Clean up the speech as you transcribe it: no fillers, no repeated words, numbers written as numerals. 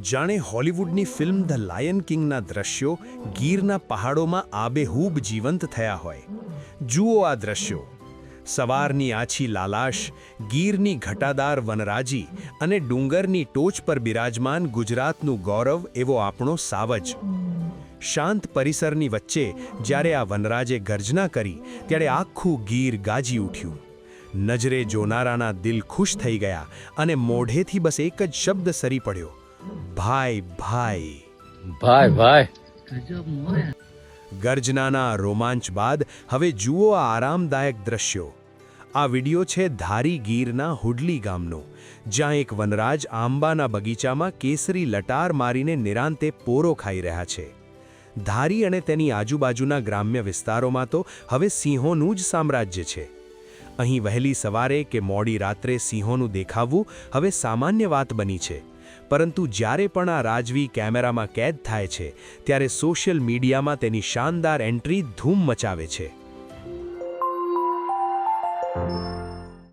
જાણે હોલિવૂડની film the lion કિંગના દ્રશ્યો ગીરના પહાડોમાં આબેહૂબ જીવંત થયા હોય। જુઓ આ દ્રશ્યો, સવારની આછી લાલાશ, ગીરની ઘટાદાર વનરાજી અને ડુંગરની ટોચ પર બિરાજમાન ગુજરાતનું ગૌરવ એવો આપણો સાવજ। શાંત પરિસરની વચ્ચે જ્યારે આ વનરાજે ગર્જના કરી ત્યારે આખું ગીર ગાજી ઉઠ્યું। નજરે જોનારાના દિલ ખુશ થઈ ગયા અને મોઢેથી બસ એક જ શબ્દ સરી પડ્યો, ભાઈ ભાઈ ભાઈ ભાઈ। ગર્જનાના રોમાંચ બાદ હવે જુઓ આ આરામદાયક દ્રશ્યો। આ વિડિયો છે ધારી ગીરના હુડલી ગામનો, જ્યાં એક વનરાજ આંબાના બગીચામાં કેસરી લટાર મારીને નિરાંતે પોરો ખાઈ રહ્યા છે। ધારી અને તેની આજુબાજુના ગ્રામ્ય વિસ્તારોમાં તો હવે સિંહોનું જ સામ્રાજ્ય છે। અહીં વહેલી સવારે કે મોડી રાત્રે સિંહોનું દેખાવું હવે સામાન્ય વાત બની છે, પરંતુ જ્યારે પણ આ રાજવી કેમેરામાં કેદ થાય છે ત્યારે સોશિયલ મીડિયામાં તેની શાનદાર એન્ટ્રી ધૂમ મચાવે છે।